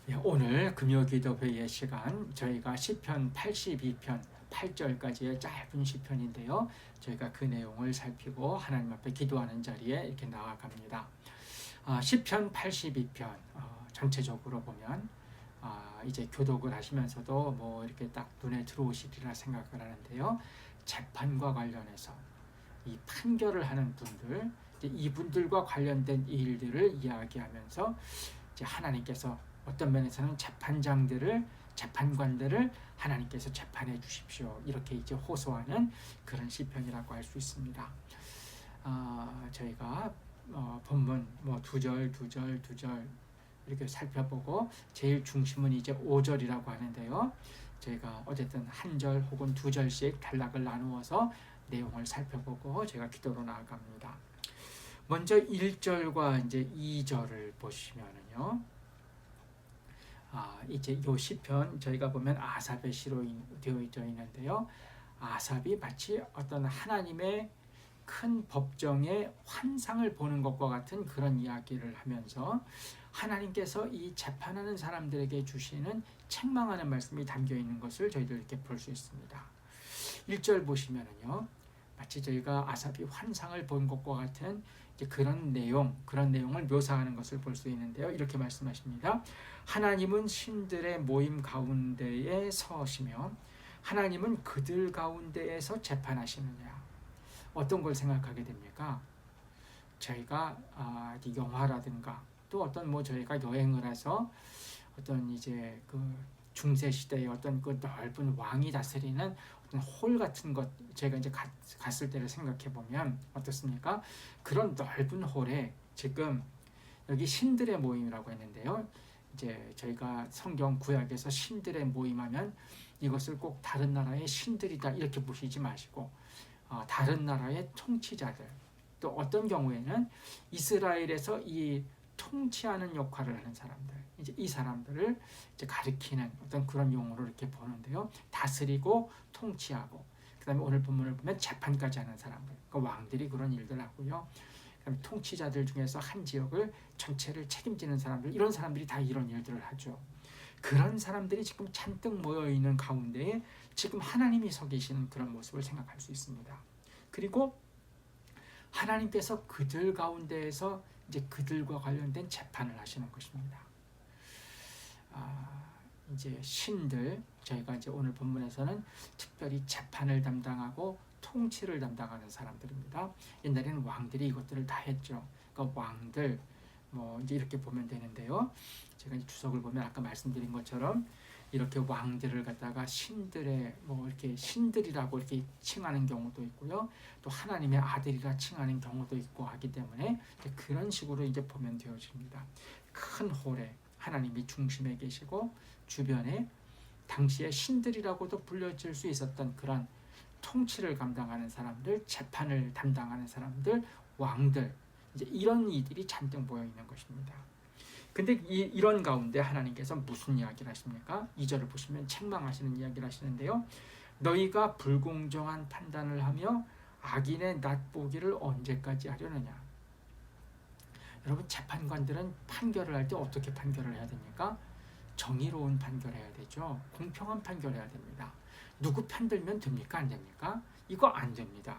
예, 오늘 금요기도회의 시간 저희가 시편 82편 8절까지의 짧은 시편인데요. 저희가 그 내용을 살피고 하나님 앞에 기도하는 자리에 이렇게 나아갑니다. 시편 82편 전체적으로 보면 이제 교독을 하시면서도 뭐 이렇게 딱 눈에 들어오시리라 생각을 하는데요. 재판과 관련해서 이 판결을 하는 분들, 이분들과 관련된 일들을 이야기하면서 이제 하나님께서 어떤 면에서는 재판관들을 하나님께서 재판해 주십시오. 이렇게 이제 호소하는 그런 시편이라고 할 수 있습니다. 저희가 본문 뭐 두 절 이렇게 살펴보고 제일 중심은 이제 5절이라고 하는데요. 저희가 어쨌든 한 절 혹은 두 절씩 단락을 나누어서 내용을 살펴보고 제가 기도로 나아갑니다. 먼저 1절과 이제 2절을 보시면은요. 이제 요 시편 저희가 보면 아삽의 시로 되어 있는데요. 아삽이 마치 어떤 하나님의 큰 법정의 환상을 보는 것과 같은 그런 이야기를 하면서 하나님께서 이 재판하는 사람들에게 주시는 책망하는 말씀이 담겨 있는 것을 저희들 이렇게 볼 수 있습니다. 1절 보시면은요. 마치 저희가 아삽이 환상을 본 것과 같은 그런 내용을 묘사하는 것을 볼 수 있는데요. 이렇게 말씀하십니다. 하나님은 신들의 모임 가운데에 서시며 하나님은 그들 가운데에서 재판하시느냐. 어떤 걸 생각하게 됩니까? 저희가 영화라든가 또 어떤 뭐 저희가 여행을 해서 어떤 이제 그 중세 시대의 어떤 그 넓은 왕이 다스리는 어떤 홀 같은 것 제가 이제 갔을 때를 생각해 보면 어떻습니까? 그런 넓은 홀에 지금 여기 신들의 모임이라고 했는데요. 이제 저희가 성경 구약에서 신들의 모임하면 이것을 꼭 다른 나라의 신들이다 이렇게 보시지 마시고 다른 나라의 통치자들 또 어떤 경우에는 이스라엘에서 이 통치하는 역할을 하는 사람들, 이제 이 사람들을 이제 가리키는 어떤 그런 용어로 이렇게 보는데요. 다스리고 통치하고, 그다음에 오늘 본문을 보면 재판까지 하는 사람들, 그러니까 왕들이 그런 일들 하고요. 그다음에 통치자들 중에서 한 지역을 전체를 책임지는 사람들, 이런 사람들이 다 이런 일들을 하죠. 그런 사람들이 지금 잔뜩 모여 있는 가운데에 지금 하나님이 서 계시는 그런 모습을 생각할 수 있습니다. 그리고 하나님께서 그들 가운데에서 이제 그들과 관련된 재판을 하시는 것입니다. 이제 신들, 저희가 이제 오늘 본문에서는 특별히 재판을 담당하고 통치를 담당하는 사람들입니다. 옛날에는 왕들이 이것들을 다 했죠. 그러니까 왕들, 뭐 이제 이렇게 보면 되는데요. 제가 이제 주석을 보면 아까 말씀드린 것처럼 이렇게 왕들을 갖다가 신들의 뭐 이렇게 신들이라고 이렇게 칭하는 경우도 있고요. 또 하나님의 아들이라 칭하는 경우도 있고 하기 때문에 그런 식으로 이제 보면 되어집니다. 큰 홀에 하나님이 중심에 계시고 주변에 당시에 신들이라고도 불려질 수 있었던 그런 통치를 감당하는 사람들, 재판을 담당하는 사람들, 왕들, 이제 이런 이들이 잔뜩 모여 있는 것입니다. 근데 이런 가운데 하나님께서 무슨 이야기를 하십니까? 2절을 보시면 책망하시는 이야기를 하시는데요. 너희가 불공정한 판단을 하며 악인의 낫보기를 언제까지 하려느냐. 여러분, 재판관들은 판결을 할 때 어떻게 판결을 해야 됩니까? 정의로운 판결해야 되죠. 공평한 판결해야 됩니다. 누구 편들면 됩니까? 안 됩니까? 이거 안 됩니다.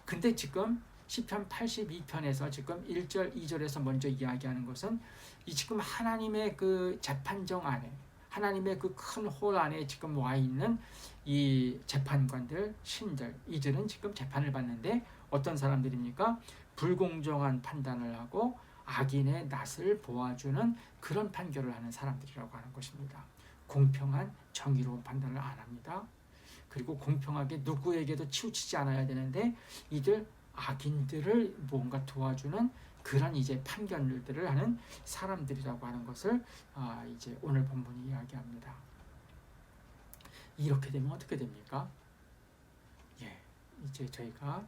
근데 지금 시편 82편에서 지금 1절, 2절에서 먼저 이야기하는 것은 이 지금 하나님의 그 재판정 안에, 하나님의 그 큰 홀 안에 지금 와 있는 이 재판관들, 신들, 이들은 지금 재판을 받는데 어떤 사람들입니까? 불공정한 판단을 하고 악인의 낯을 보아주는 그런 판결을 하는 사람들이라고 하는 것입니다. 공평한 정의로운 판단을 안 합니다. 그리고 공평하게 누구에게도 치우치지 않아야 되는데 이들 악인들을 뭔가 도와주는 그런 이제 판결들을 하는 사람들이라고 하는 것을 이제 오늘 본문이 이야기합니다. 이렇게 되면 어떻게 됩니까? 이제 저희가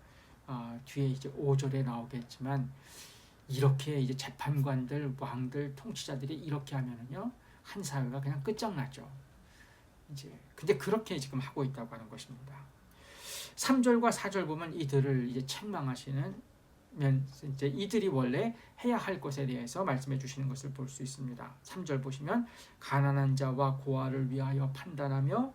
뒤에 이제 5절에 나오겠지만 이렇게 이제 재판관들, 왕들, 통치자들이 이렇게 하면은요 한 사회가 그냥 끝장나죠. 이제 근데 그렇게 지금 하고 있다고 하는 것입니다. 3절과 4절 보면 이들을 이제 책망하시는 이제 이들이 원래 해야 할 것에 대해서 말씀해 주시는 것을 볼 수 있습니다. 3절 보시면 가난한 자와 고아를 위하여 판단하며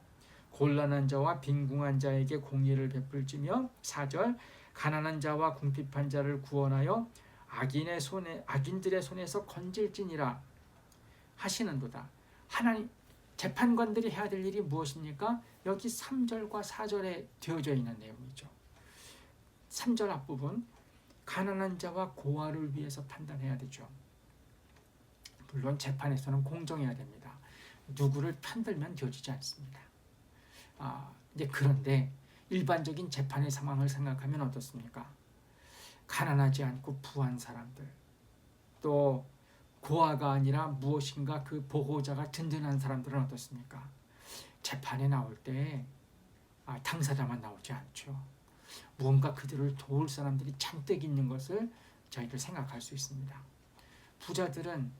곤란한 자와 빈궁한 자에게 공의를 베풀지며 4절 가난한 자와 궁핍한 자를 구원하여 악인들의 손에서 건질지니라 하시는도다. 하나님 재판관들이 해야 될 일이 무엇입니까? 여기 3절과 4절에 되어져 있는 내용이죠. 3절 앞부분 가난한 자와 고아를 위해서 판단해야 되죠. 물론 재판에서는 공정해야 됩니다. 누구를 편들면 되어지지 않습니다. 그런데 일반적인 재판의 상황을 생각하면 어떻습니까? 가난하지 않고 부한 사람들, 또 고아가 아니라 무엇인가 그 보호자가 든든한 사람들은 어떻습니까? 재판에 나올 때 당사자만 나오지 않죠. 무언가 그들을 도울 사람들이 잔뜩 있는 것을 저희들 생각할 수 있습니다. 부자들은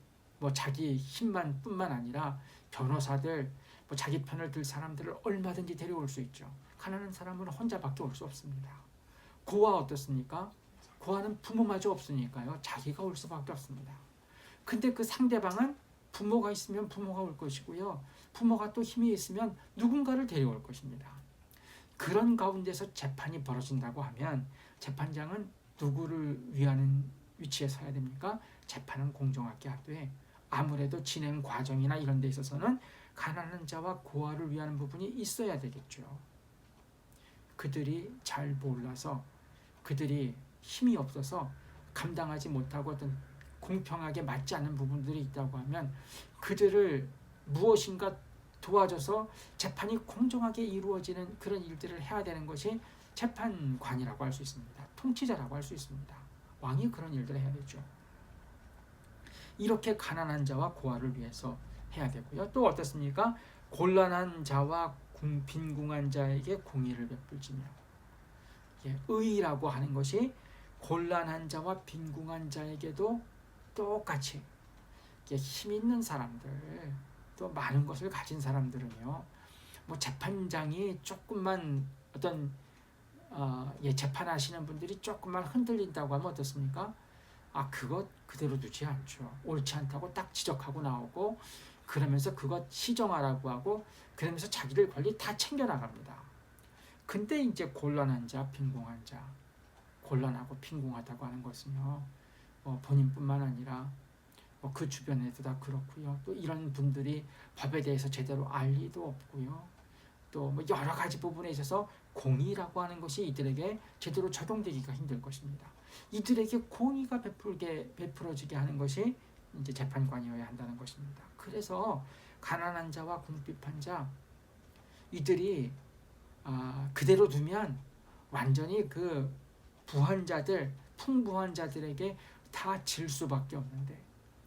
자기 힘만 뿐만 아니라 변호사들, 자기 편을 들 사람들을 얼마든지 데려올 수 있죠. 가난한 사람은 혼자밖에 올 수 없습니다. 고아 어떻습니까? 고아는 부모마저 없으니까요. 자기가 올 수밖에 없습니다. 근데 그 상대방은 부모가 있으면 부모가 올 것이고요. 부모가 또 힘이 있으면 누군가를 데려올 것입니다. 그런 가운데서 재판이 벌어진다고 하면 재판장은 누구를 위하는 위치에 서야 됩니까? 재판은 공정하게 하되 아무래도 진행 과정이나 이런 데 있어서는 가난한 자와 고아를 위하는 부분이 있어야 되겠죠. 그들이 잘 몰라서 그들이 힘이 없어서 감당하지 못하고 어떤 공평하게 맞지 않는 부분들이 있다고 하면 그들을 무엇인가 도와줘서 재판이 공정하게 이루어지는 그런 일들을 해야 되는 것이 재판관이라고 할 수 있습니다. 통치자라고 할 수 있습니다. 왕이 그런 일들을 해야 되죠. 이렇게 가난한 자와 고아를 위해서 해야 되고요. 또 어떻습니까? 곤란한 자와 빈궁한 자에게 공의를 베풀지며 의라고 하는 것이 곤란한 자와 빈궁한 자에게도 똑같이 힘 있는 사람들, 또 많은 것을 가진 사람들은요, 재판장이 조금만 어떤 재판하시는 분들이 조금만 흔들린다고 하면 어떻습니까? 그것 그대로 두지 않죠. 옳지 않다고 딱 지적하고 나오고 그러면서 그것 시정하라고 하고 그러면서 자기들 권리 다 챙겨나갑니다. 근데 이제 곤란한 자, 빈궁한 자, 곤란하고 빈궁하다고 하는 것은요, 본인뿐만 아니라 그 주변에도 다 그렇고요. 또 이런 분들이 법에 대해서 제대로 알 리도 없고요. 또 여러 가지 부분에 있어서 공의라고 하는 것이 이들에게 제대로 적용되기가 힘들 것입니다. 이들에게 공의가 베풀어지게 하는 것이 이제 재판관이어야 한다는 것입니다. 그래서 가난한 자와 궁핍한 자 이들이 그대로 두면 완전히 그 부한 자들, 풍부한 자들에게 다 질 수밖에 없는데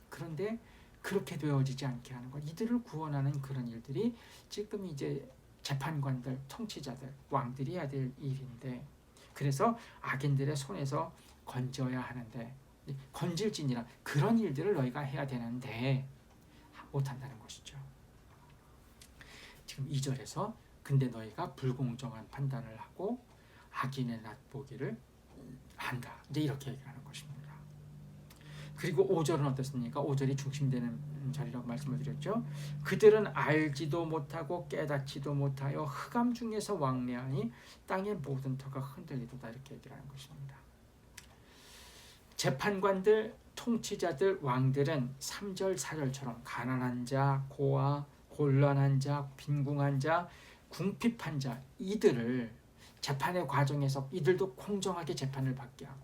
그런데 그렇게 되어지지 않게 하는 것, 이들을 구원하는 그런 일들이 지금 이제 재판관들, 통치자들, 왕들이 해야 될 일인데 그래서 악인들의 손에서 건져야 하는데 건질지니라 그런 일들을 너희가 해야 되는데 못한다는 것이죠. 지금 2절에서 근데 너희가 불공정한 판단을 하고 악인의 낫보기를 한다. 이제 이렇게 얘기하는 것입니다. 그리고 5절은 어떻습니까? 5절이 중심되는 절이라고 말씀을 드렸죠. 그들은 알지도 못하고 깨닫지도 못하여 흑암 중에서 왕래하니 땅의 모든 터가 흔들리도다. 이렇게 얘기하는 것입니다. 재판관들, 통치자들, 왕들은 3절, 4절처럼 가난한 자, 고아, 곤란한 자, 빈궁한 자, 궁핍한 자 이들을 재판의 과정에서 이들도 공정하게 재판을 받게 하고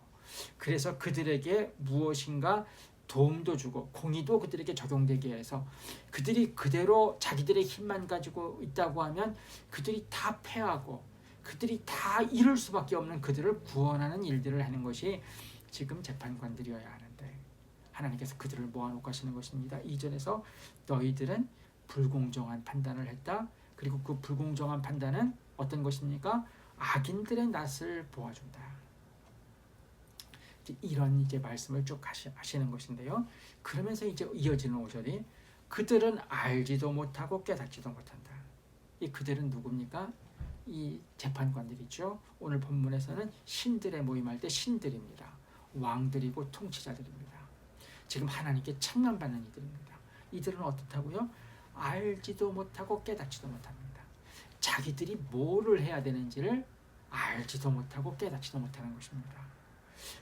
그래서 그들에게 무엇인가 도움도 주고 공의도 그들에게 적용되게 해서 그들이 그대로 자기들의 힘만 가지고 있다고 하면 그들이 다 패하고 그들이 다 이룰 수밖에 없는 그들을 구원하는 일들을 하는 것이 지금 재판관들이어야 하는데 하나님께서 그들을 모아놓고 하시는 것입니다. 2절에서 너희들은 불공정한 판단을 했다. 그리고 그 불공정한 판단은 어떤 것입니까? 악인들의 낯을 보아준다. 이런 이제 말씀을 쭉 하시는 것인데요. 그러면서 이제 이어지는 5절이 그들은 알지도 못하고 깨닫지도 못한다. 이 그들은 누굽니까? 이 재판관들이죠. 오늘 본문에서는 신들의 모임할 때 신들입니다. 왕들이고 통치자들입니다. 지금 하나님께 책망받는 이들입니다. 이들은 어떻다고요? 알지도 못하고 깨닫지도 못합니다. 자기들이 뭐를 해야 되는지를 알지도 못하고 깨닫지도 못하는 것입니다.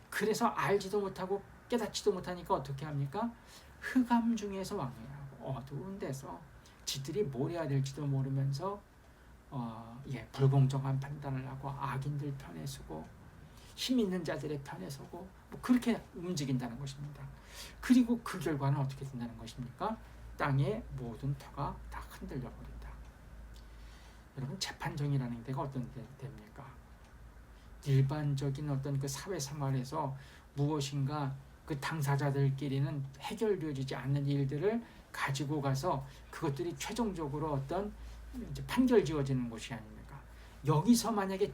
그래서 알지도 못하고 깨닫지도 못하니까 어떻게 합니까? 흑암 중에서 왕래하고 어두운 데서 지들이 뭘 해야 될지도 모르면서 불공정한 판단을 하고 악인들 편에 서고 힘 있는 자들의 편에 서고 뭐 그렇게 움직인다는 것입니다. 그리고 그 결과는 어떻게 된다는 것입니까? 땅의 모든 터가 다 흔들려 버린다. 여러분, 재판정이라는 데가 어떤 데입니까? 일반적인 어떤 그 사회생활에서 무엇인가 그 당사자들끼리는 해결되어지지 않는 일들을 가지고 가서 그것들이 최종적으로 어떤 이제 판결 지어지는 곳이 아닙니까? 여기서 만약에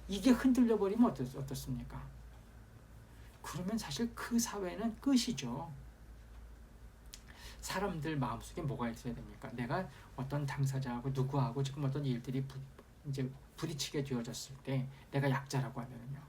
이게 흔들려 버리면 어떻습니까? 그러면 사실 그 사회는 끝이죠. 사람들 마음속에 뭐가 있어야 됩니까? 내가 어떤 당사자하고 누구하고 지금 어떤 일들이 이제 부딪히게 되어졌을 때 내가 약자라고 하면요.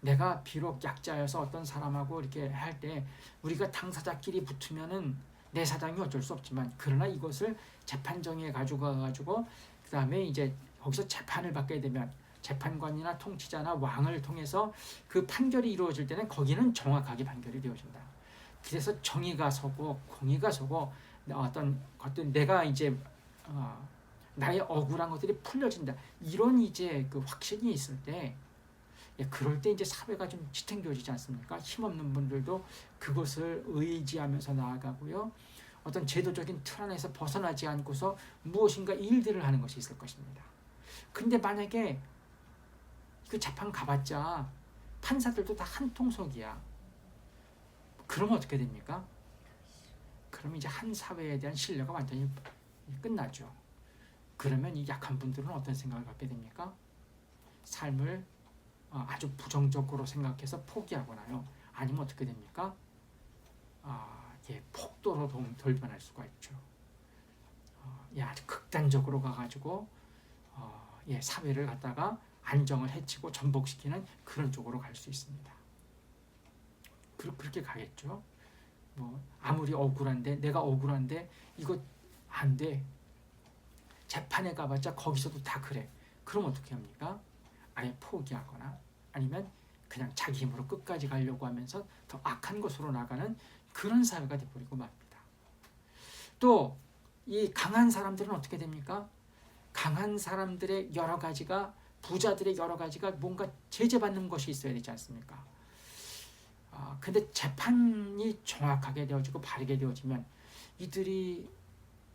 내가 비록 약자여서 어떤 사람하고 이렇게 할 때 우리가 당사자끼리 붙으면은 내 사정이 어쩔 수 없지만 그러나 이것을 재판정에 가지고 그 다음에 이제 거기서 재판을 받게 되면 재판관이나 통치자나 왕을 통해서 그 판결이 이루어질 때는 거기는 정확하게 판결이 되어진다. 그래서 정의가 서고 공의가 서고 어떤 것들 내가 이제 나의 억울한 것들이 풀려진다. 이런 이제 그 확신이 있을 때 그럴 때 이제 사회가 좀 지탱되어지지 않습니까? 힘없는 분들도 그것을 의지하면서 나아가고요. 어떤 제도적인 틀 안에서 벗어나지 않고서 무엇인가 일들을 하는 것이 있을 것입니다. 근데 만약에 그 재판 가봤자 판사들도 다 한 통속이야. 그러면 어떻게 됩니까? 그럼 이제 한 사회에 대한 신뢰가 완전히 끝나죠. 그러면 이 약한 분들은 어떤 생각을 갖게 됩니까? 삶을 아주 부정적으로 생각해서 포기하거나요. 아니면 어떻게 됩니까? 폭도로 돌변할 수가 있죠. 아주 극단적으로 가가지고 사회를 갖다가 안정을 해치고 전복시키는 그런 쪽으로 갈 수 있습니다. 그렇게 가겠죠. 뭐 아무리 억울한데 내가 억울한데 이거 안 돼. 재판에 가봤자 거기서도 다 그래. 그럼 어떻게 합니까? 아예 포기하거나 아니면 그냥 자기 힘으로 끝까지 가려고 하면서 더 악한 곳으로 나가는 그런 사회가 되어버리고 맙니다. 또 이 강한 사람들은 어떻게 됩니까? 강한 사람들의 여러 가지가 부자들의 여러 가지가 뭔가 제재받는 것이 있어야 되지 않습니까? 근데 재판이 정확하게 되어지고 바르게 되어지면 이들이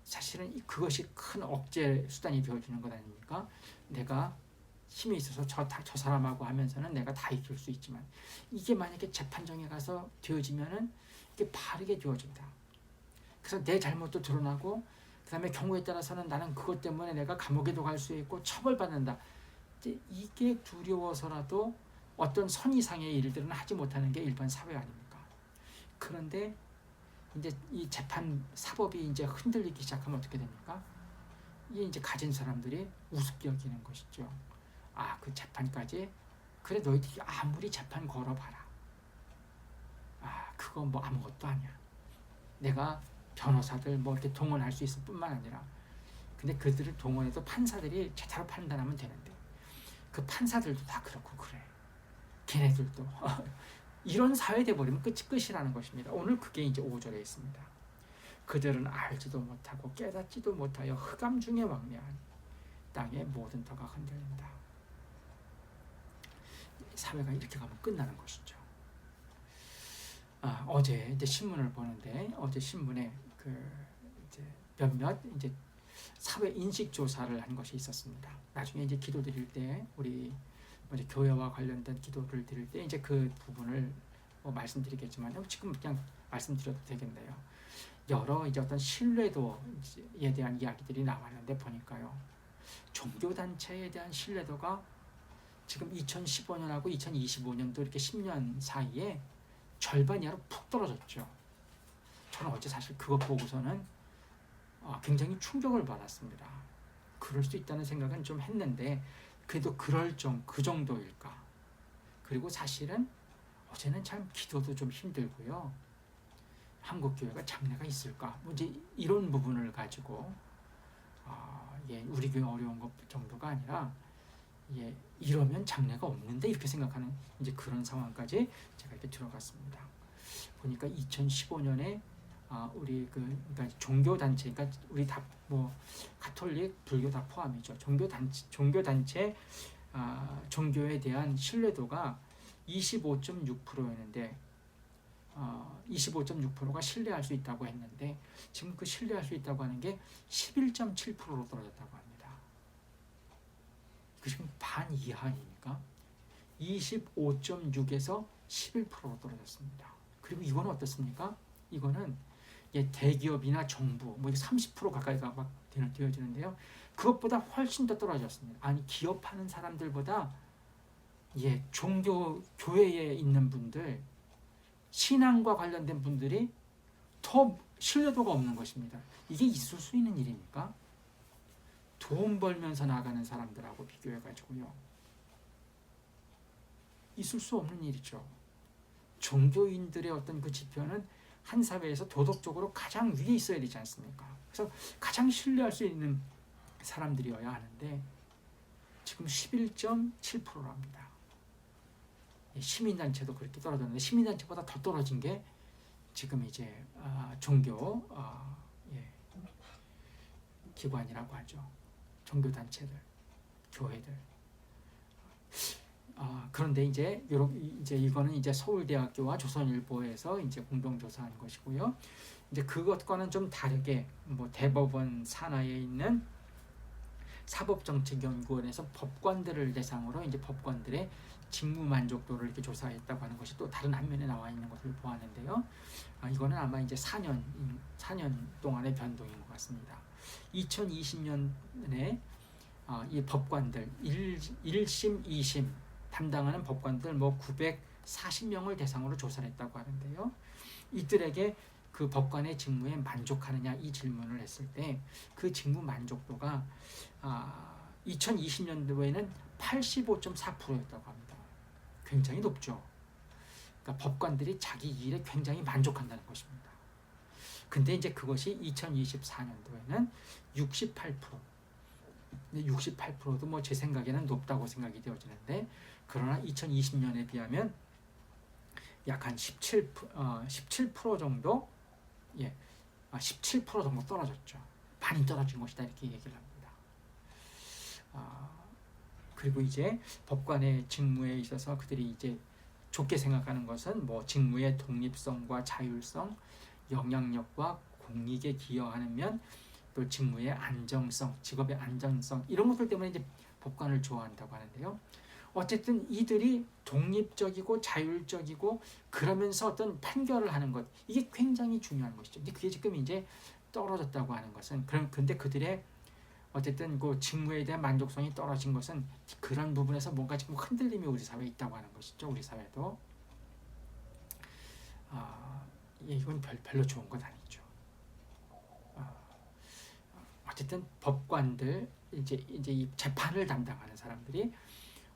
사실은 그것이 큰 억제 수단이 되어주는 것 아닙니까? 내가 힘이 있어서 저 사람하고 하면서는 내가 다 이길 수 있지만 이게 만약에 재판정에 가서 되어지면은 이게 바르게 되어진다. 그래서 내 잘못도 드러나고 그 다음에 경우에 따라서는 나는 그것 때문에 내가 감옥에도 갈 수 있고 처벌받는다. 이게 두려워서라도 어떤 선 이상의 일들은 하지 못하는 게 일반 사회 아닙니까? 그런데 이제 이 재판 사법이 이제 흔들리기 시작하면 어떻게 됩니까? 이게 이제 가진 사람들이 우습게 여기는 것이죠. 그 재판까지 그래 너희들이 아무리 재판 걸어봐라. 그거 뭐 아무것도 아니야. 내가 변호사들 뭐 이렇게 동원할 수 있을 뿐만 아니라 근데 그들을 동원해도 판사들이 제대로 판단하면 되는데 그 판사들도 다 그렇고 그래. 걔네들도 이런 사회 돼버리면 끝이라는 것입니다. 오늘 그게 이제 5절에 있습니다. 그들은 알지도 못하고 깨닫지도 못하여 흑암 중에 왕래하니 땅의 모든 터가 흔들린다. 사회가 이렇게 가면 끝나는 것이죠. 어제 이제 신문을 보는데 어제 신문에 이제 몇몇 이제 사회 인식 조사를 한 것이 있었습니다. 나중에 이제 기도 드릴 때 우리 이제 교회와 관련된 기도를 드릴 때 이제 그 부분을 말씀드리겠지만 지금 그냥 말씀드려도 되겠네요. 여러 이제 어떤 신뢰도에 대한 이야기들이 나왔는데 보니까요. 종교 단체에 대한 신뢰도가 지금 2015년하고 2025년도 이렇게 10년 사이에 절반 이하로 푹 떨어졌죠. 저는 어제 사실 그것 보고서는 굉장히 충격을 받았습니다. 그럴 수 있다는 생각은 좀 했는데 그래도 그 정도일까? 그리고 사실은 어제는 참 기도도 좀 힘들고요. 한국 교회가 장래가 있을까? 뭐 이제 이런 부분을 가지고 우리 교회 어려운 것 정도가 아니라 이러면 장래가 없는데 이렇게 생각하는 이제 그런 상황까지 제가 이렇게 들어갔습니다. 보니까 2015년에 우리 그러니까 종교 단체, 그러니까 우리 다 뭐 가톨릭, 불교 다 포함이죠. 종교 단체 종교에 대한 신뢰도가 25.6%였는데 25.6%가 신뢰할 수 있다고 했는데 지금 그 신뢰할 수 있다고 하는 게 11.7%로 떨어졌다고 합니다. 그 지금 반 이하이니까 25.6에서 11%로 떨어졌습니다. 그리고 이거는 어떻습니까? 이거는 대기업이나 정부 뭐 30% 가까이가 막 되어지는데요. 그것보다 훨씬 더 떨어졌습니다. 아니 기업하는 사람들보다 종교 교회에 있는 분들, 신앙과 관련된 분들이 더 신뢰도가 없는 것입니다. 이게 있을 수 있는 일입니까? 돈 벌면서 나가는 사람들하고 비교해가지고요. 있을 수 없는 일이죠. 종교인들의 어떤 그 지표는 한 사회에서 도덕적으로 가장 위에 있어야 되지 않습니까? 그래서 가장 신뢰할 수 있는 사람들이어야 하는데 지금 11.7%랍니다. 시민단체도 그렇게 떨어졌는데 시민단체보다 더 떨어진 게 지금 이제 종교 기관이라고 하죠. 종교단체들, 교회들. 그런데 이제 이거는 이제 서울대학교와 조선일보에서 이제 공동조사한 것이고요. 이제 그것과는 좀 다르게 뭐 대법원 산하에 있는 사법정책연구원에서 법관들을 대상으로 이제 법관들의 직무 만족도를 이렇게 조사했다고 하는 것이 또 다른 한 면에 나와 있는 것을 보았는데요. 이거는 아마 이제 4년 동안의 변동인 것 같습니다. 2020년에 이 법관들 1심, 2심 담당하는 법관들 뭐 940명을 대상으로 조사를 했다고 하는데요. 이들에게 그 법관의 직무에 만족하느냐 이 질문을 했을 때 그 직무 만족도가 2020년도에는 85.4%였다고 합니다. 굉장히 높죠. 그러니까 법관들이 자기 일에 굉장히 만족한다는 것입니다. 근데 이제 그것이 2024년도에는 68%. 근데 68%도 뭐 제 생각에는 높다고 생각이 되어지는데 그러나 2020년에 비하면 약 한 17% 정도 17% 정도 떨어졌죠. 많이 떨어진 것이다 이렇게 얘기를 합니다. 그리고 이제 법관의 직무에 있어서 그들이 이제 좋게 생각하는 것은 뭐 직무의 독립성과 자율성, 영향력과 공익에 기여하는 면, 또 직무의 안정성, 직업의 안정성 이런 것들 때문에 이제 법관을 좋아한다고 하는데요. 어쨌든 이들이 독립적이고 자율적이고 그러면서 어떤 판결을 하는 것 이게 굉장히 중요한 것이죠. 근데 그게 지금 이제 떨어졌다고 하는 것은 근데 그들의 어쨌든 그 직무에 대한 만족성이 떨어진 것은 그런 부분에서 뭔가 지금 흔들림이 우리 사회에 있다고 하는 것이죠. 우리 사회도 이건 별로 좋은 건 아니죠. 어쨌든 법관들 이제 이 재판을 담당하는 사람들이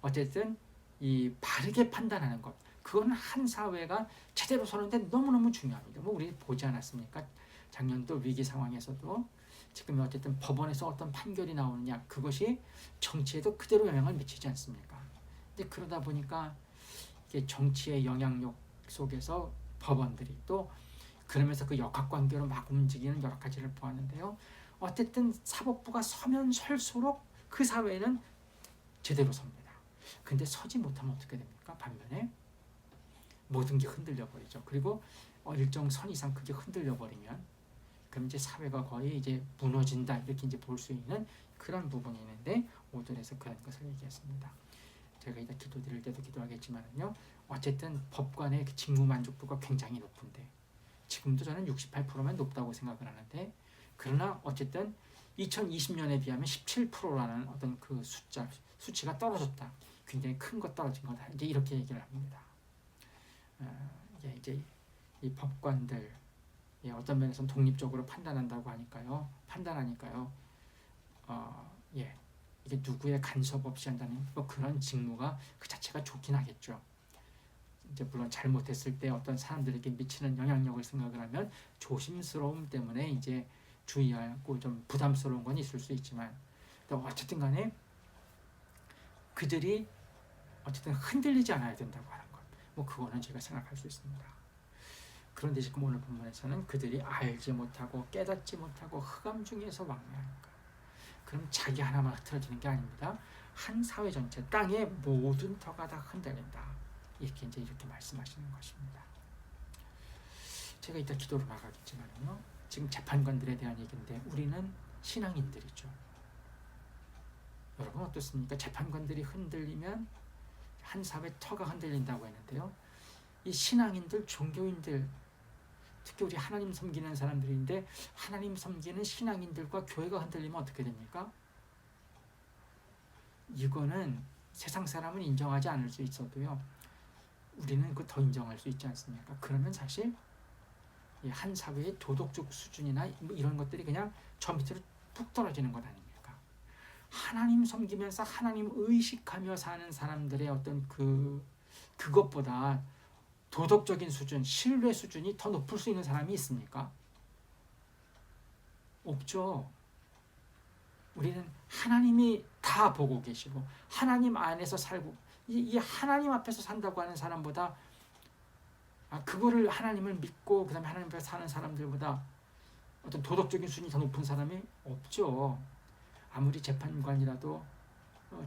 어쨌든 이 바르게 판단하는 것 그건 한 사회가 제대로 서는데 너무너무 중요합니다. 뭐 우리 보지 않았습니까? 작년도 위기 상황에서도 지금 어쨌든 법원에서 어떤 판결이 나오느냐 그것이 정치에도 그대로 영향을 미치지 않습니까? 근데 그러다 보니까 이게 정치의 영향력 속에서 법원들이 또 그러면서 그 역학관계로 막 움직이는 여러 가지를 보았는데요. 어쨌든 사법부가 서면 설수록 그 사회는 제대로 섭니다. 근데 서지 못하면 어떻게 됩니까? 반면에 모든 게 흔들려 버리죠. 그리고 일정 선 이상 그게 흔들려 버리면 그럼 이제 사회가 거의 이제 무너진다 이렇게 이제 볼 수 있는 그런 부분이 있는데 오늘에서 그런 것을 얘기했습니다. 제가 이제 기도 드릴 때도 기도하겠지만요. 어쨌든 법관의 직무 만족도가 굉장히 높은데 지금도 저는 68%만 높다고 생각을 하는데 그러나 어쨌든 2020년에 비하면 17%라는 어떤 그 수치가 떨어졌다. 굉장히 큰 것 떨어진 거다. 이제 이렇게 얘기를 합니다. 이제 이 법관들 어떤 면에서는 독립적으로 판단하니까요. 이게 누구의 간섭 없이 한다는 뭐 그런 직무가 그 자체가 좋긴 하겠죠. 이제 물론 잘못했을 때 어떤 사람들에게 미치는 영향력을 생각을 하면 조심스러움 때문에 이제 주의하고 좀 부담스러운 건 있을 수 있지만 또 어쨌든 간에 그들이 어쨌든 흔들리지 않아야 된다고 하는 것. 뭐 그거는 제가 생각할 수 있습니다. 그런데 지금 오늘 본문에서는 그들이 알지 못하고 깨닫지 못하고 흑암 중에서 왕래하니까. 그럼 자기 하나만 흐트러지는 게 아닙니다. 한 사회 전체, 땅의 모든 터가 다 흔들린다. 이렇게 말씀하시는 것입니다. 제가 이따 기도로 나가겠지만요. 지금 재판관들에 대한 얘기인데 우리는 신앙인들이죠. 여러분 어떻습니까? 재판관들이 흔들리면 한 사회 터가 흔들린다고 했는데요. 이 신앙인들, 종교인들, 특히 우리 하나님 섬기는 사람들인데 하나님 섬기는 신앙인들과 교회가 흔들리면 어떻게 됩니까? 이거는 세상 사람은 인정하지 않을 수 있어도요. 우리는 그 더 인정할 수 있지 않습니까? 그러면 사실 한 사회의 도덕적 수준이나 이런 것들이 그냥 저 밑으로 푹 떨어지는 것 아닙니까? 하나님 섬기면서 하나님 의식하며 사는 사람들의 어떤 그것보다 도덕적인 수준, 신뢰 수준이 더 높을 수 있는 사람이 있습니까? 없죠. 우리는 하나님이 다 보고 계시고 하나님 안에서 살고 이 하나님 앞에서 산다고 하는 사람보다 그거를 하나님을 믿고 그 다음에 하나님 앞에서 사는 사람들보다 어떤 도덕적인 수준이 더 높은 사람이 없죠. 아무리 재판관이라도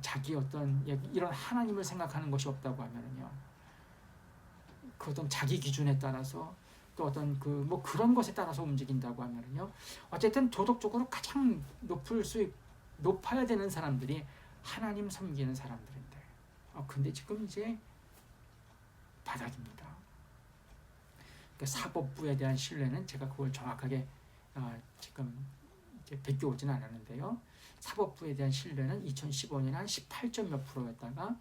자기 어떤 이런 하나님을 생각하는 것이 없다고 하면은요. 그 어떤 자기 기준에 따라서 또 어떤 뭐 그런 것에 따라서 움직인다고 하면은요. 어쨌든 도덕적으로 가장 높아야 되는 사람들이 하나님 섬기는 사람들인데. 근데 지금 이제 바닥입니다. 그러니까 사법부에 대한 신뢰는 제가 그걸 정확하게 지금 이제 베껴오지는 않았는데요. 사법부에 대한 신뢰는 2015년에 한 18점 몇 프로였다가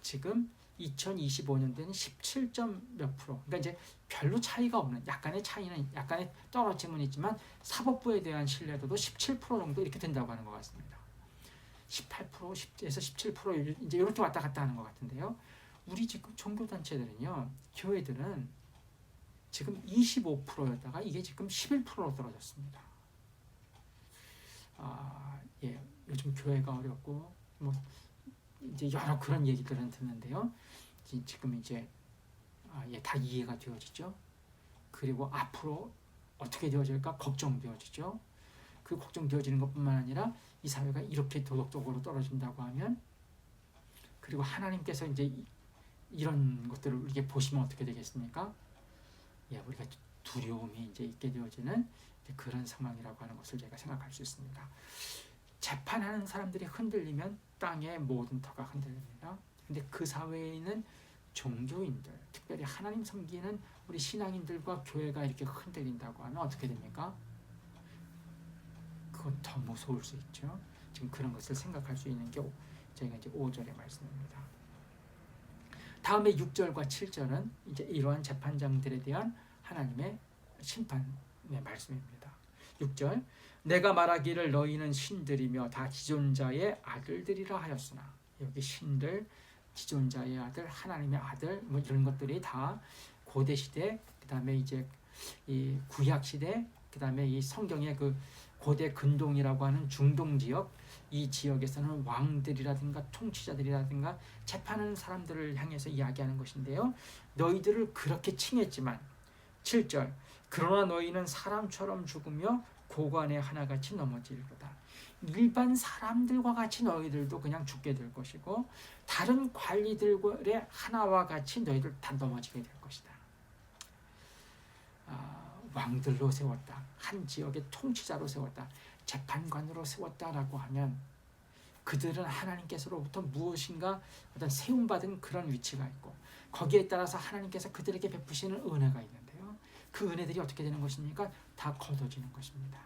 지금 2025년도에는 17점 몇 프로. 그러니까 이제 별로 차이가 없는 약간의 차이는 약간의 떨어짐은 있지만 사법부에 대한 신뢰도도 17% 정도 이렇게 된다고 하는 것 같습니다. 18%에서 17% 이제 이렇게 왔다 갔다 하는 것 같은데요. 우리 지금 종교단체들은요, 교회들은 지금 25%였다가 이게 지금 11%로 떨어졌습니다. 요즘 교회가 어렵고 뭐 이제 여러 그런 얘기들은 듣는데요. 지금 이제 다 이해가 되어지죠. 그리고 앞으로 어떻게 되어질까 걱정되어지죠. 그 걱정되어지는 것뿐만 아니라 이 사회가 이렇게 도덕적으로 떨어진다고 하면 그리고 하나님께서 이제 이런 것들을 우리가 보시면 어떻게 되겠습니까? 우리가 두려움이 이제 있게 되어지는 그런 상황이라고 하는 것을 제가 생각할 수 있습니다. 재판하는 사람들이 흔들리면 땅의 모든 터가 흔들립니다. 근데 그 사회에는 종교인들, 특별히 하나님 섬기는 우리 신앙인들과 교회가 이렇게 흔들린다고 하면 어떻게 됩니까? 그건 더 무서울 수 있죠. 지금 그런 것을 생각할 수 있는 게 저희가 이제 5절의 말씀입니다. 다음에 6절과 7절은 이제 이러한 재판장들에 대한 하나님의 심판의 말씀입니다. 6절 내가 말하기를 너희는 신들이며 다 지존자의 아들들이라 하였으나 여기 신들, 지존자의 아들, 하나님의 아들 뭐 이런 것들이 다 고대 시대 그다음에 이제 이 구약 시대 그다음에 이 성경의 그 고대 근동이라고 하는 중동 지역 이 지역에서는 왕들이라든가 통치자들이라든가 재판하는 사람들을 향해서 이야기하는 것인데요. 너희들을 그렇게 칭했지만 7절 그러나 너희는 사람처럼 죽으며 고관에 하나같이 넘어질 거다. 일반 사람들과 같이 너희들도 그냥 죽게 될 것이고 다른 관리들의 하나와 같이 너희들 다 넘어지게 될 것이다. 왕들로 세웠다. 한 지역의 통치자로 세웠다. 재판관으로 세웠다라고 하면 그들은 하나님께서로부터 무엇인가 어떤 세움받은 그런 위치가 있고 거기에 따라서 하나님께서 그들에게 베푸시는 은혜가 있는데요. 그 은혜들이 어떻게 되는 것입니까? 다 거둬지는 것입니다.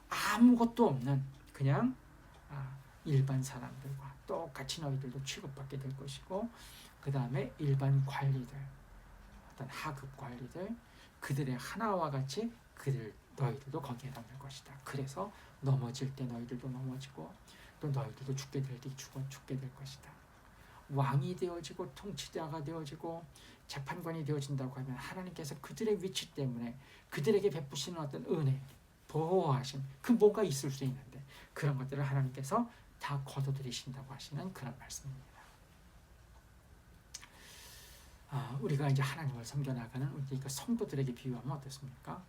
아무것도 없는 그냥 일반 사람들과 똑같이 너희들도 취급받게 될 것이고 그 다음에 일반 관리들, 어떤 하급 관리들 그들의 하나와 같이 너희들도 거기에 남을 것이다. 그래서 넘어질 때 너희들도 넘어지고 또 너희들도 죽게 될 것이다. 왕이 되어지고 통치자가 되어지고 재판관이 되어진다고 하면 하나님께서 그들의 위치 때문에 그들에게 베푸시는 어떤 은혜, 보호하심, 그 뭐가 있을 수 있는데 그런 것들을 하나님께서 다 거둬들이신다고 하시는 그런 말씀입니다. 우리가 이제 하나님을 섬겨나가는 우리 성도들에게 비유하면 어떻습니까?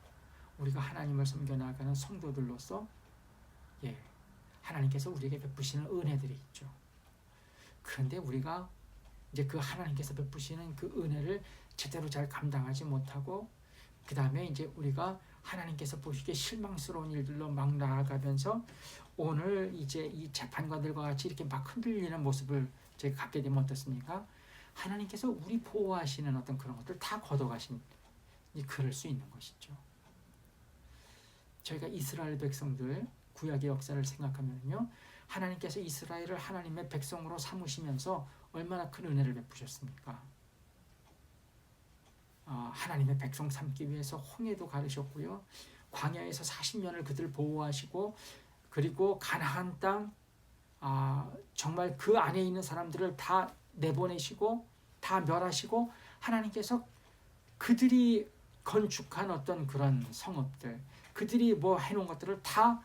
우리가 하나님을 섬겨나가는 성도들로서 하나님께서 우리에게 베푸시는 은혜들이 있죠. 그런데 우리가 이제 그 하나님께서 베푸시는 그 은혜를 제대로 잘 감당하지 못하고 그 다음에 이제 우리가 하나님께서 보시기에 실망스러운 일들로 막 나아가면서 오늘 이제 이 재판관들과 같이 이렇게 막 흔들리는 모습을 저희가 갖게 되면 어떻습니까? 하나님께서 우리 보호하시는 어떤 그런 것들 다 걷어가신 그럴 수 있는 것이죠. 저희가 이스라엘 백성들 구약의 역사를 생각하면요, 하나님께서 이스라엘을 하나님의 백성으로 삼으시면서 얼마나 큰 은혜를 베푸셨습니까? 하나님의 백성 삼기 위해서 홍해도 가르셨고요, 광야에서 40년을 그들 보호하시고, 그리고 가나안 땅 정말 그 안에 있는 사람들을 다 내보내시고 다 멸하시고, 하나님께서 그들이 건축한 어떤 그런 성읍들, 그들이 뭐 해놓은 것들을 다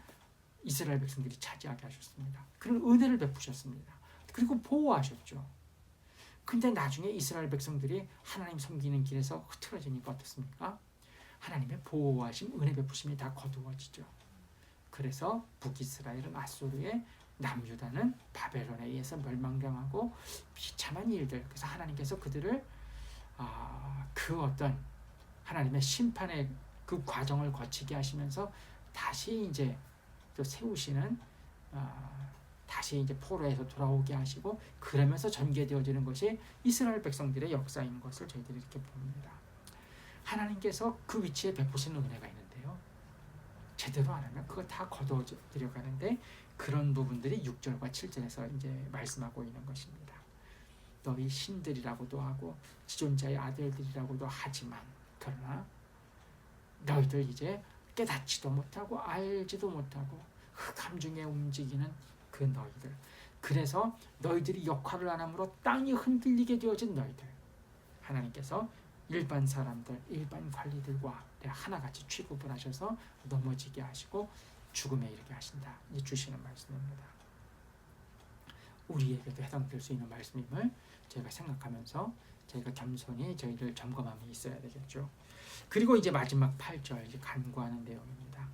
이스라엘 백성들이 차지하게 하셨습니다. 그런 은혜를 베푸셨습니다. 그리고 보호하셨죠. 근데 나중에 이스라엘 백성들이 하나님 섬기는 길에서 흐트러지니까 어떻습니까? 하나님의 보호하심, 은혜 베푸심이 다 거두어지죠. 그래서 북이스라엘은 아수르에, 남유다는 바벨론에 의해서 멸망당하고 비참한 일들, 그래서 하나님께서 그들을 그 어떤 하나님의 심판의 그 과정을 거치게 하시면서 다시 이제 또 세우시는, 다시 이제 포로에서 돌아오게 하시고, 그러면서 전개되어지는 것이 이스라엘 백성들의 역사인 것을 저희들이 이렇게 봅니다. 하나님께서 그 위치에 베푸시는 은혜가 있는데요, 제대로 안 하면 그거 다 거둬들여가는데, 그런 부분들이 6절과 7절에서 이제 말씀하고 있는 것입니다. 너희 신들이라고도 하고 지존자의 아들들이라고도 하지만, 그러나 너희들 이제 깨닫지도 못하고 알지도 못하고 흑암 중에 움직이는 그 너희들, 그래서 너희들이 역할을 안 함으로 땅이 흔들리게 되어진 너희들, 하나님께서 일반 사람들, 일반 관리들과 하나같이 취급을 하셔서 넘어지게 하시고 죽음에 이르게 하신다, 이제 주시는 말씀입니다. 우리에게도 해당될 수 있는 말씀임을 저희가 생각하면서 저희가 겸손히 저희를 점검함이 있어야 되겠죠. 그리고 이제 마지막 8절, 이제 간구하는 내용입니다.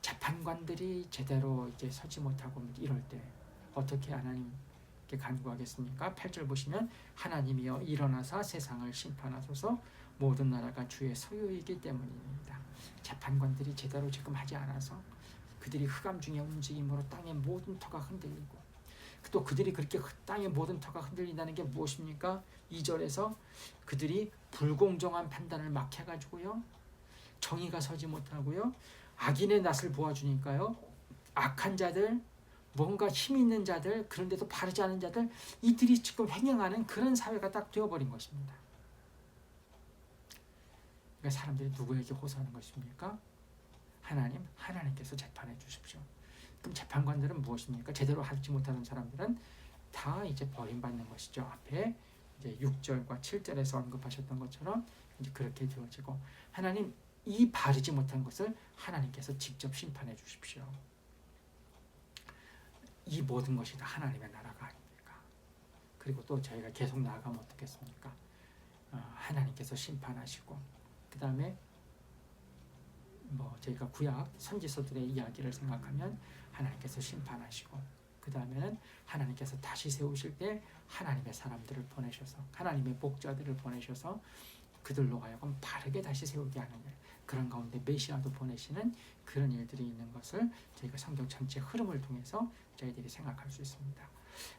재판관들이 제대로 이제 서지 못하고 이럴 때 어떻게 하나님께 간구하겠습니까? 8절 보시면, 하나님이여 일어나사 세상을 심판하소서, 모든 나라가 주의 소유이기 때문입니다. 재판관들이 제대로 지금 하지 않아서 그들이 흑암 중에 움직임으로 땅의 모든 터가 흔들리고, 또 그들이 그렇게 땅의 모든 터가 흔들린다는 게 무엇입니까? 2절에서 그들이 불공정한 판단을 막 해가지고요, 정의가 서지 못하고요, 악인의 낯을 보아주니까요, 악한 자들, 뭔가 힘 있는 자들, 그런데도 바르지 않은 자들, 이들이 지금 횡행하는 그런 사회가 딱 되어버린 것입니다. 그러니까 사람들이 누구에게 호소하는 것입니까? 하나님께서 재판해 주십시오. 그럼 재판관들은 무엇입니까? 제대로 하지 못하는 사람들은 다 이제 버림받는 것이죠. 앞에 이제 6절과 7절에서 언급하셨던 것처럼 이제 그렇게 되어지고, 하나님, 이 바르지 못한 것을 하나님께서 직접 심판해 주십시오. 이 모든 것이 다 하나님의 나라가 아닙니까? 그리고 또 저희가 계속 나아가면 어떻겠습니까? 하나님께서 심판하시고, 그 다음에 저희가 구약 선지서들의 이야기를 생각하면 하나님께서 심판하시고, 그 다음에는 하나님께서 다시 세우실 때 하나님의 사람들을 보내셔서, 하나님의 복자들을 보내셔서 그들로 하여금 바르게 다시 세우게 하는 일, 그런 가운데 메시아도 보내시는 그런 일들이 있는 것을 저희가 성경 전체 흐름을 통해서 저희들이 생각할 수 있습니다.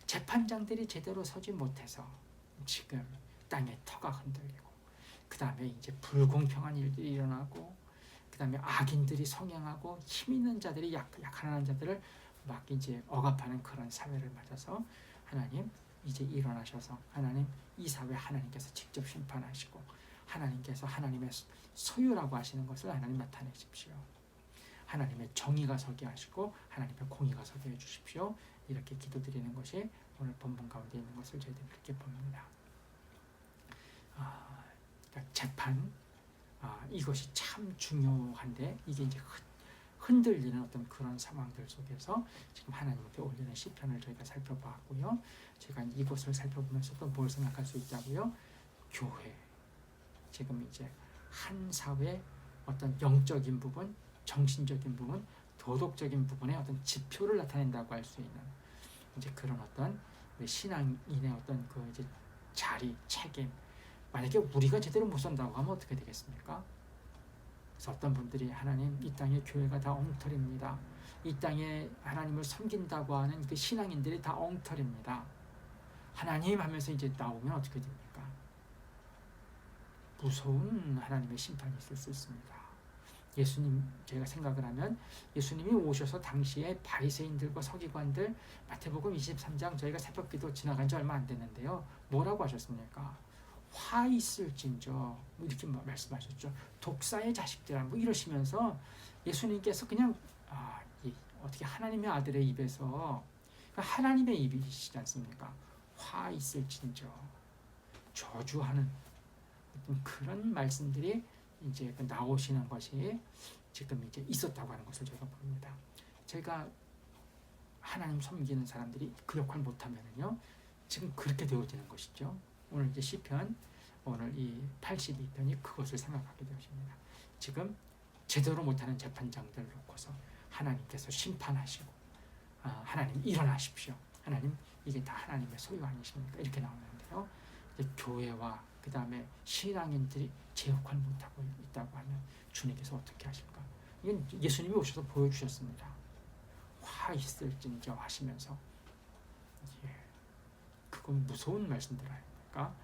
재판장들이 제대로 서지 못해서 지금 땅의 터가 흔들리고, 그 다음에 이제 불공평한 일들이 일어나고, 그 다음에 악인들이 성행하고 힘 있는 자들이 약한 자들을 막 이제 억압하는 그런 사회를 맞아서, 하나님 이제 일어나셔서 하나님 이 사회 하나님께서 직접 심판하시고, 하나님께서 하나님의 소유라고 하시는 것을 하나님 나타내십시오. 하나님의 정의가 서게 하시고 하나님의 공의가 서게 해주십시오. 이렇게 기도드리는 것이 오늘 본문 가운데 있는 것을 저희들이 그렇게 봅니다. 그러니까 재판, 이것이 참 중요한데 이게 이제 흔들리는 어떤 그런 상황들 속에서 지금 하나님 앞에 올리는 시편을 저희가 살펴보았고요. 제가 이것을 살펴보면서 또 뭘 생각할 수 있다고요? 교회. 지금 이제 한 사회 어떤 영적인 부분, 정신적인 부분, 도덕적인 부분의 어떤 지표를 나타낸다고 할 수 있는 이제 그런 어떤 신앙인의 어떤 그 이제 자리, 책임. 만약에 우리가 제대로 못 산다고 하면 어떻게 되겠습니까? 그래서 어떤 분들이 하나님 이 땅에 교회가 다 엉터리입니다. 이 땅에 하나님을 섬긴다고 하는 그 신앙인들이 다 엉터리입니다. 하나님 하면서 이제 나오면 어떻게 됩니까? 무서운 하나님의 심판이 있을 수 있습니다. 예수님, 제가 생각을 하면 예수님이 오셔서 당시에 바리새인들과 서기관들, 마태복음 23장 저희가 새벽기도 지나간 지 얼마 안 됐는데요. 뭐라고 하셨습니까? 화 있을진저 이렇게 말씀하셨죠. 독사의 자식들아 이러시면서 예수님께서 그냥 어떻게 하나님의 아들의 입에서 하나님의 입이시지 않습니까? 화 있을진저 저주하는 그런 말씀들이 이제 나오시는 것이 지금 이제 있었다고 하는 것을 저희가 봅니다. 제가 하나님 섬기는 사람들이 그 역할 못하면요 지금 그렇게 되어지는 것이죠. 오늘 이제 시편 오늘 이 82편이 그것을 생각하게 되십니다. 지금 제대로 못하는 재판장들 놓고서 하나님께서 심판하시고 하나님 일어나십시오. 하나님 이게 다 하나님의 소유 아니십니까? 이렇게 나오는데요. 이제 교회와 그 다음에 신앙인들이 제 역할 못하고 있다고 하면 주님께서 어떻게 하실까? 이건 예수님이 오셔서 보여주셨습니다. 화 있을진저 하시면서 그건 무서운 말씀들 아닙니까?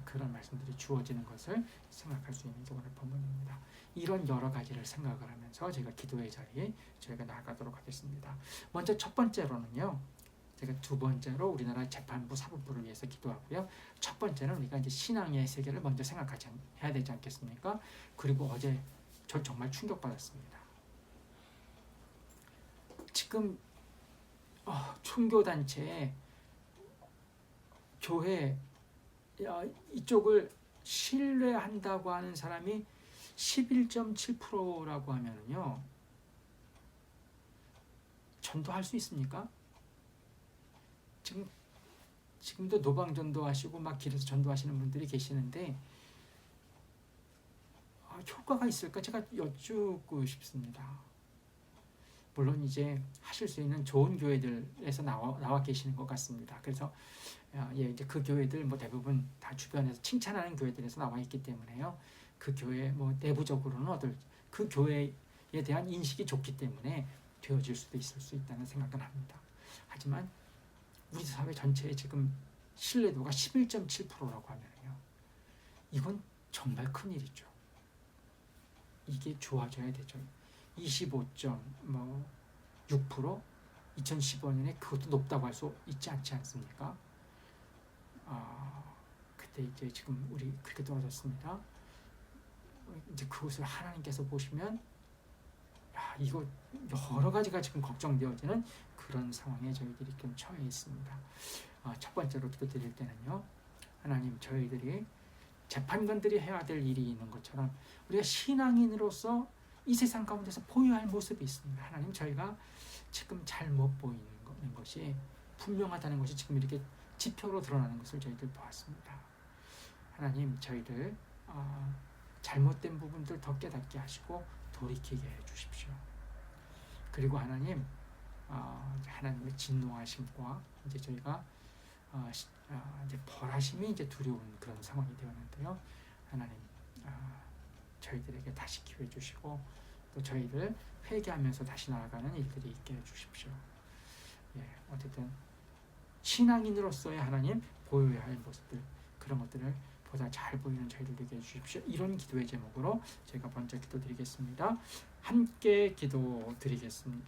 그런 말씀들이 주어지는 것을 생각할 수 있는 게 오늘 본문입니다. 이런 여러 가지를 생각을 하면서 제가 기도의 자리에 저희가 나아가도록 하겠습니다. 먼저 첫 번째로는요. 제가 두 번째로 우리나라 재판부 사법부를 위해서 기도하고요. 첫 번째는 우리가 이제 신앙의 세계를 먼저 해야 되지 않겠습니까? 그리고 어제 저 정말 충격받았습니다. 지금 종교단체 교회 이쪽을 신뢰한다고 하는 사람이 11.7%라고 하면요. 전도할 수 있습니까? 지금도 노방전도 하시고 막 길에서 전도하시는 분들이 계시는데 효과가 있을까? 제가 여쭙고 싶습니다. 물론 이제 하실 수 있는 좋은 교회들에서 나와 계시는 것 같습니다. 그래서 이제 그 교회들 대부분 다 주변에서 칭찬하는 교회들에서 나와 있기 때문에요. 그 교회 내부적으로는 그 교회에 대한 인식이 좋기 때문에 되어질 수도 있을 수 있다는 생각은 합니다. 하지만 우리 사회 전체에 지금 신뢰도가 11.7%라고 하면요. 이건 정말 큰일이죠. 이게 좋아져야 되죠. 25.6% 2015년에 그것도 높다고 할 수 있지 않지 않습니까? 그때 이제 지금 우리 그렇게 떨어졌습니다. 이제 그것을 하나님께서 보시면 이거 여러 가지가 지금 걱정되어지는 그런 상황에 저희들이 좀 처해 있습니다. 첫 번째로 기도드릴 때는요. 하나님 저희들이 재판관들이 해야 될 일이 있는 것처럼 우리가 신앙인으로서 이 세상 가운데서 보여야 할 모습이 있습니다. 하나님 저희가 지금 잘 못 보이는 것이 분명하다는 것이 지금 이렇게 지표로 드러나는 것을 저희들 보았습니다. 하나님 저희들 잘못된 부분들 더 깨닫게 하시고 돌이키게 해주십시오. 그리고 하나님 하나님의 진노하심과 이제 저희가 이제 벌하심이 이제 두려운 그런 상황이 되었는데요. 하나님 저희들에게 다시 기회 주시고 또 저희를 회개하면서 다시 나아가는 일들이 있게 해주십시오. 어쨌든 신앙인으로서의 하나님 보여야 할 모습들 그런 것들을 보다 잘 보이는 저희들 되게 해주십시오. 이런 기도의 제목으로 제가 먼저 기도드리겠습니다. 함께 기도드리겠습니다.